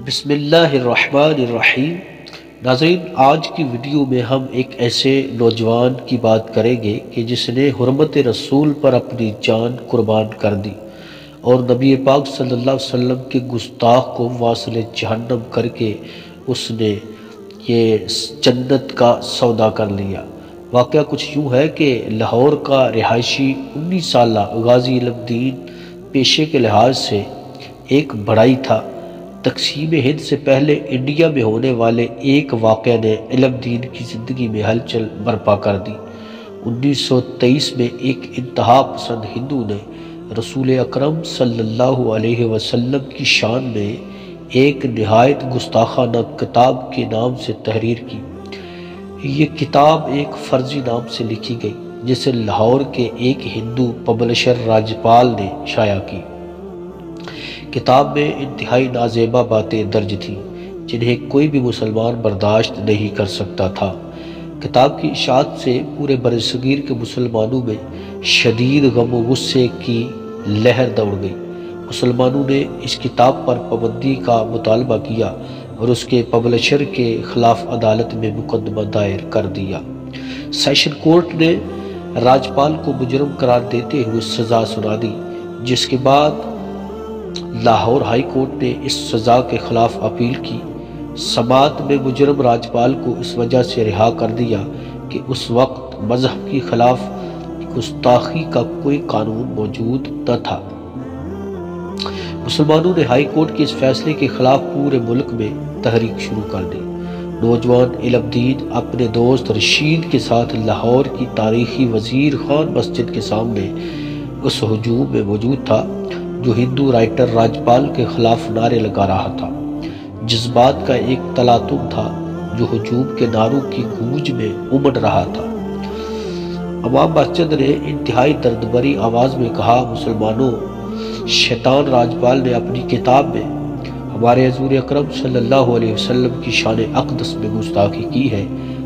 بسم اللہ الرحمن الرحیم۔ ناظرین، آج کی ویڈیو میں ہم ایک ایسے نوجوان کی بات کریں گے کہ جس نے حرمت رسول پر اپنی جان قربان کر دی اور نبی پاک صلی اللہ علیہ وسلم کے گستاخ کو واصل جہنم کر کے اس نے یہ جنت کا سودا کر لیا۔ واقعہ کچھ یوں ہے کہ لاہور کا رہائشی 19 سالہ غازی علم دین پیشے کے لحاظ سے ایک بڑائی تھا۔ تقسیم ہند سے پہلے انڈیا میں ہونے والے ایک واقعہ نے علم دین کی زندگی میں ہلچل برپا کر دی۔ 1923 میں ایک انتہا پسند ہندو نے رسول اکرم صلی اللہ علیہ وسلم کی شان میں ایک نہایت گستاخانہ کتاب کے نام سے تحریر کی۔ یہ کتاب ایک فرضی نام سے لکھی گئی جسے لاہور کے ایک ہندو پبلشر راجپال نے شائع کی۔ کتاب میں انتہائی نازیبا باتیں درج تھیں جنہیں کوئی بھی مسلمان برداشت نہیں کر سکتا تھا۔ کتاب کی اشاعت سے پورے برصغیر کے مسلمانوں میں شدید غم و غصے کی لہر دوڑ گئی۔ مسلمانوں نے اس کتاب پر پابندی کا مطالبہ کیا اور اس کے پبلشر کے خلاف عدالت میں مقدمہ دائر کر دیا۔ سیشن کورٹ نے راجپال کو مجرم قرار دیتے ہوئے سزا سنا دی، جس کے بعد لاہور ہائی کورٹ نے اس سزا کے خلاف اپیل کی۔ سماعت میں مجرم راجپال کو اس وجہ سے رہا کر دیا کہ اس وقت مذہب کی خلاف گستاخی کا کوئی قانون موجود نہ تھا۔ مسلمانوں نے ہائی کورٹ کے اس فیصلے کے خلاف پورے ملک میں تحریک شروع کر دی۔ نوجوان علم دین اپنے دوست رشید کے ساتھ لاہور کی تاریخی وزیر خان مسجد کے سامنے اس ہجوم میں موجود تھا جو ہندو رائٹر راجپال کے خلاف نعرے لگا رہا تھا۔ جذبات کا ایک تلاطم تھا جو ہجوم کے نعروں کی گونج میں امڑ رہا تھا۔ امام مسجد نے انتہائی دردبری آواز میں کہا، مسلمانوں، شیطان راجپال نے اپنی کتاب میں ہمارے حضور اکرم صلی اللہ علیہ وسلم کی شان اقدس میں گستاخی کی ہے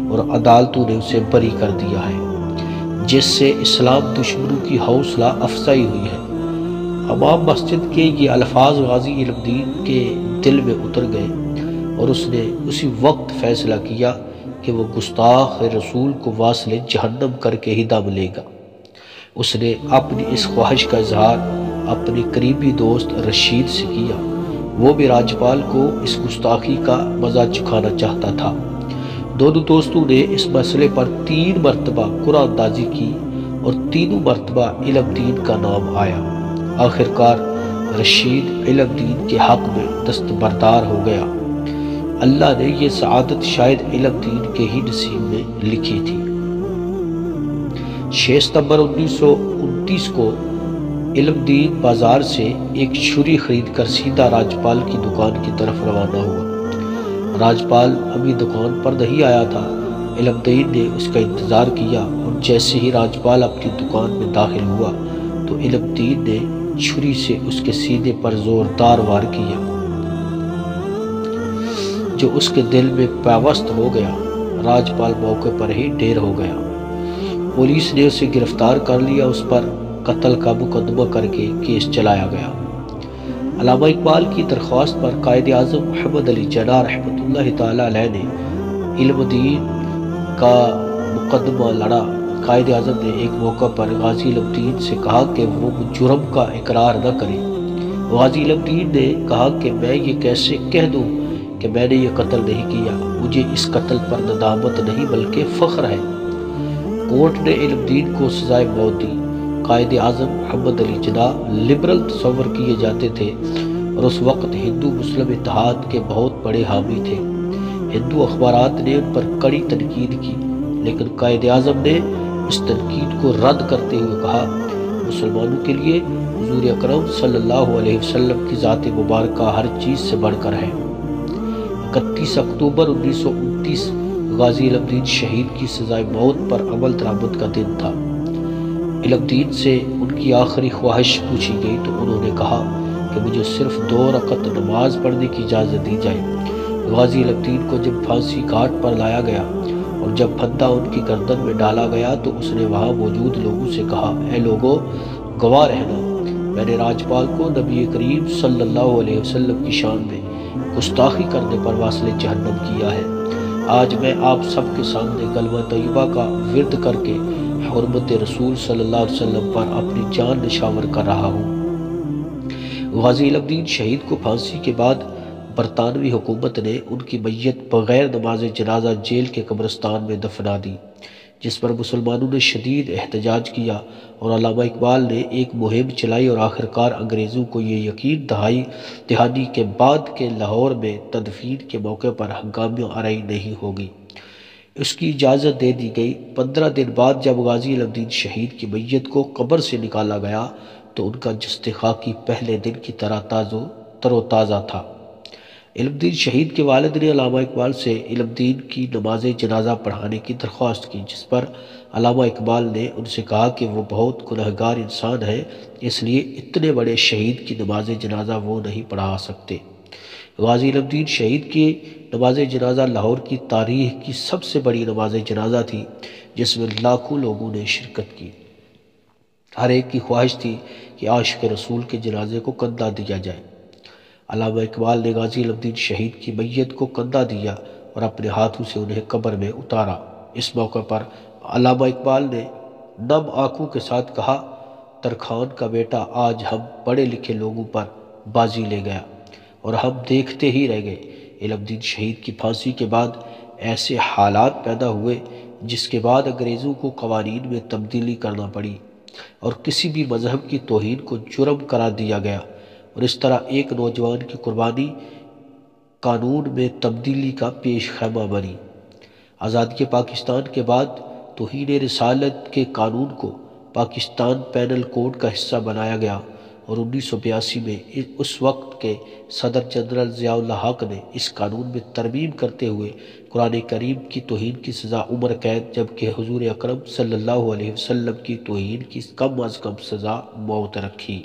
اور عدالتوں نے اسے بری کر دیا ہے، جس سے اسلام دشمنوں کی حوصلہ افزائی ہوئی ہے۔ امام مسجد کے یہ الفاظ غازی علم دین کے دل میں اتر گئے اور اس نے اسی وقت فیصلہ کیا کہ وہ گستاخ رسول کو واصل جہنم کر کے ہی دم لے گا۔ اس نے اپنی اس خواہش کا اظہار اپنے قریبی دوست رشید سے کیا۔ وہ بھی راجپال کو اس گستاخی کا مزہ چکھانا چاہتا تھا۔ دونوں دوستوں نے اس مسئلے پر 3 مرتبہ قرآن اندازی کی اور تینوں مرتبہ علم دین کا نام آیا۔ آخرکار رشید علم دین کے حق میں دستبردار ہو گیا۔ اللہ نے یہ سعادت شاید علم دین کے ہی نصیب میں لکھی تھی۔ 6 ستمبر 1929 کو علم دین بازار سے ایک چھری خرید کر سیدھا راجپال کی دکان کی طرف روانہ ہوا۔ راجپال ابھی دکان پر نہیں آیا تھا۔ علم دین نے اس کا انتظار کیا اور جیسے ہی راجپال اپنی دکان میں داخل ہوا تو علم دین نے چھری سے اس کے سینے پر زوردار وار کیا جو اس کے دل میں پیوست ہو گیا۔ راجپال موقع پر ہی ڈھیر ہو گیا۔ پولیس نے اسے گرفتار کر لیا۔ اس پر قتل کا مقدمہ کر کے کیس چلایا گیا۔ علامہ اقبال کی درخواست پر قائد اعظم محمد علی جناح رحمۃ اللہ تعالی علیہ نے علم دین کا مقدمہ لڑا۔ قائد اعظم نے ایک موقع پر غازی علم دین سے کہا کہ وہ جرم کا اقرار نہ کرے۔ غازی علم دین نے کہا کہ میں یہ کیسے کہہ دوں کہ میں نے یہ قتل نہیں کیا، مجھے اس قتل پر ندامت نہیں بلکہ فخر ہے۔ کورٹ نے علم دین کو سزائے موت دی۔ قائد اعظم محمد علی جناح لبرل تصور کیے جاتے تھے اور اس وقت ہندو مسلم اتحاد کے بہت بڑے حامی تھے۔ ہندو اخبارات نے ان پر کڑی تنقید کی، لیکن قائد اعظم نے اس تنقید کو رد کرتے ہوئے کہا، مسلمانوں کے لیے حضور اکرم صلی اللہ علیہ وسلم کی ذات مبارکہ ہر چیز سے بڑھ کر ہے۔ 31 اکتوبر 1929 غازی علم دین شہید کی سزائے موت پر عمل درآمد کا دن تھا۔ علم دین سے ان کی آخری خواہش پوچھی گئی تو انہوں نے کہا کہ مجھے صرف 2 رکعت نماز پڑھنے کی اجازت دی جائے۔ غازی علم دین کو جب پھانسی گھاٹ پر لایا گیا اور جب پھندا ان کی گردن میں ڈالا گیا تو اس نے وہاں موجود لوگوں سے کہا، اے لوگو، گواہ رہنا، میں نے راجپال کو نبی کریم صلی اللہ علیہ وسلم کی شان میں گستاخی کرنے پر واصل جہنم کیا ہے۔ آج میں آپ سب کے سامنے کلمہ طیبہ کا ورد کر کے حرمت رسول صلی اللہ علیہ وسلم پر اپنی جان نشاور کر رہا ہوں۔ غازی علم دین شہید کو پھانسی کے بعد برطانوی حکومت نے ان کی میت بغیر نماز جنازہ جیل کے قبرستان میں دفنا دی، جس پر مسلمانوں نے شدید احتجاج کیا اور علامہ اقبال نے ایک مہم چلائی اور آخرکار انگریزوں کو یہ یقین دہانی کے بعد کہ لاہور میں تدفین کے موقع پر ہنگامی آرائی نہیں ہوگی، اس کی اجازت دے دی گئی۔ 15 دن بعد جب غازی علم دین شہید کی میت کو قبر سے نکالا گیا تو ان کا جسد خاکی پہلے دن کی طرح تر و تازہ تھا۔ علم دین شہید کے والد نے علامہ اقبال سے علم دین کی نماز جنازہ پڑھانے کی درخواست کی، جس پر علامہ اقبال نے ان سے کہا کہ وہ بہت گنہگار انسان ہے، اس لیے اتنے بڑے شہید کی نماز جنازہ وہ نہیں پڑھا سکتے۔ غازی علم دین شہید کی نماز جنازہ لاہور کی تاریخ کی سب سے بڑی نماز جنازہ تھی، جس میں لاکھوں لوگوں نے شرکت کی۔ ہر ایک کی خواہش تھی کہ عاشق رسول کے جنازے کو کندھا دیا جائے۔ علامہ اقبال نے غازی علم دین شہید کی میت کو کندھا دیا اور اپنے ہاتھوں سے انہیں قبر میں اتارا۔ اس موقع پر علامہ اقبال نے نم آنکھوں کے ساتھ کہا، ترکھان کا بیٹا آج ہم پڑھے لکھے لوگوں پر بازی لے گیا اور ہم دیکھتے ہی رہ گئے۔ علم دین شہید کی پھانسی کے بعد ایسے حالات پیدا ہوئے جس کے بعد انگریزوں کو قوانین میں تبدیلی کرنا پڑی اور کسی بھی مذہب کی توہین کو جرم قرار دیا گیا، اور اس طرح ایک نوجوان کی قربانی قانون میں تبدیلی کا پیش خیمہ بنی۔ آزادی پاکستان کے بعد توہین رسالت کے قانون کو پاکستان پینل کوڈ کا حصہ بنایا گیا اور 1982 میں اس وقت کے صدر جنرل ضیاء الحق نے اس قانون میں ترمیم کرتے ہوئے قرآن کریم کی توہین کی سزا عمر قید، جبکہ حضور اکرم صلی اللہ علیہ وسلم کی توہین کی کم از کم سزا موت رکھی۔